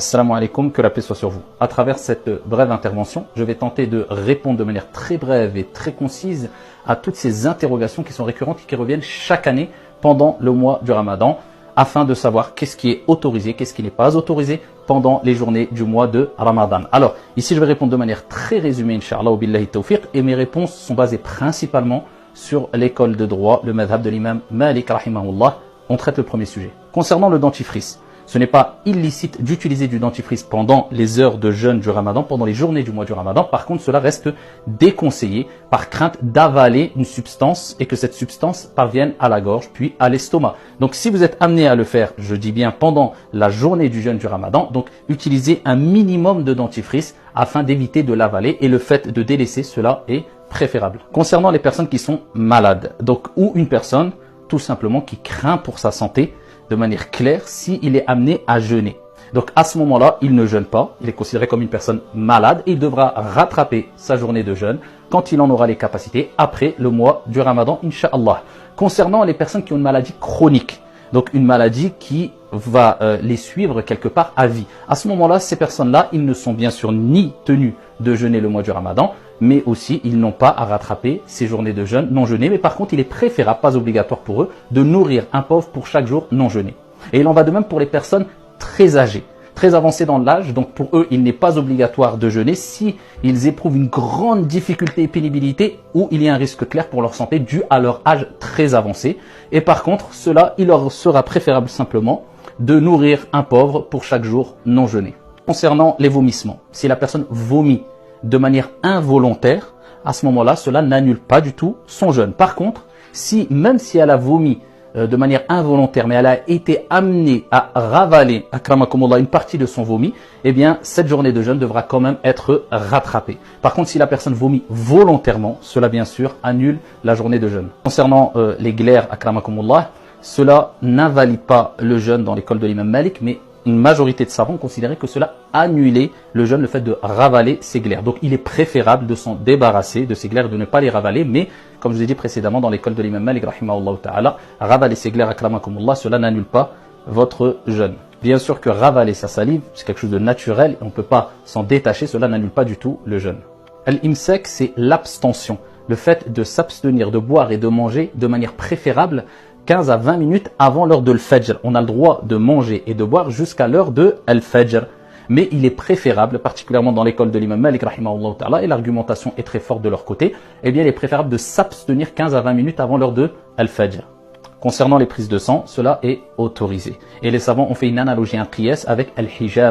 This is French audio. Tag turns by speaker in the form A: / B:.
A: Assalamu alaikum, que la paix soit sur vous. À travers cette brève intervention, je vais tenter de répondre de manière très brève et très concise à toutes ces interrogations qui sont récurrentes et qui reviennent chaque année pendant le mois du Ramadan, afin de savoir qu'est-ce qui est autorisé, qu'est-ce qui n'est pas autorisé pendant les journées du mois de Ramadan. Alors, ici je vais répondre de manière très résumée, Inch'Allah, wa billahi tawfiq, et mes réponses sont basées principalement sur l'école de droit, le madhab de l'imam Malik, rahimahullah. On traite le premier sujet. Concernant le dentifrice, ce n'est pas illicite d'utiliser du dentifrice pendant les heures de jeûne du Ramadan, pendant les journées du mois du Ramadan. Par contre, cela reste déconseillé par crainte d'avaler une substance et que cette substance parvienne à la gorge puis à l'estomac. Donc si vous êtes amené à le faire, je dis bien pendant la journée du jeûne du Ramadan, donc utilisez un minimum de dentifrice afin d'éviter de l'avaler, et le fait de délaisser cela est préférable. Concernant les personnes qui sont malades, donc ou une personne tout simplement qui craint pour sa santé, de manière claire, s'il est amené à jeûner. Donc à ce moment-là, il ne jeûne pas, il est considéré comme une personne malade et il devra rattraper sa journée de jeûne quand il en aura les capacités après le mois du Ramadan, Inch'Allah. Concernant les personnes qui ont une maladie chronique, donc une maladie qui va les suivre quelque part à vie, à ce moment-là, ces personnes-là, ils ne sont bien sûr ni tenus de jeûner le mois du Ramadan, mais aussi ils n'ont pas à rattraper ces journées de jeûne non jeûnées. Mais par contre, il est préférable, pas obligatoire pour eux, de nourrir un pauvre pour chaque jour non jeûné. Et il en va de même pour les personnes très âgées, très avancées dans l'âge. Donc pour eux, il n'est pas obligatoire de jeûner si ils éprouvent une grande difficulté et pénibilité ou il y a un risque clair pour leur santé dû à leur âge très avancé. Et par contre, cela, il leur sera préférable simplement de nourrir un pauvre pour chaque jour non jeûné. Concernant les vomissements, si la personne vomit de manière involontaire, à ce moment-là, cela n'annule pas du tout son jeûne. Par contre, même si elle a vomi de manière involontaire, mais elle a été amenée à ravaler, akramakumullah, une partie de son vomi, eh bien, cette journée de jeûne devra quand même être rattrapée. Par contre, si la personne vomit volontairement, cela bien sûr annule la journée de jeûne. Concernant les glaires, akramakumullah, cela n'invalide pas le jeûne dans l'école de l'imam Malik, mais une majorité de savants considéraient que cela annulait le jeûne, le fait de ravaler ces glaires. Donc il est préférable de s'en débarrasser de ces glaires, de ne pas les ravaler, mais comme je vous ai dit précédemment dans l'école de l'imam Malik, rahimahullah ta'ala, ravaler ces glaires, akramakumullah, cela n'annule pas votre jeûne. Bien sûr que ravaler sa salive, c'est quelque chose de naturel, on ne peut pas s'en détacher, cela n'annule pas du tout le jeûne. Al-imsak, c'est l'abstention, le fait de s'abstenir de boire et de manger de manière préférable 15 à 20 minutes avant l'heure de l'Fajr. On a le droit de manger et de boire jusqu'à l'heure de l'Fajr. Mais il est préférable, particulièrement dans l'école de l'imam Malik, rahimahullah ta'ala, et l'argumentation est très forte de leur côté, eh bien il est préférable de s'abstenir 15 à 20 minutes avant l'heure de l'Fajr. Concernant les prises de sang, cela est autorisé. Et les savants ont fait une analogie, un qiyas avec al-hijama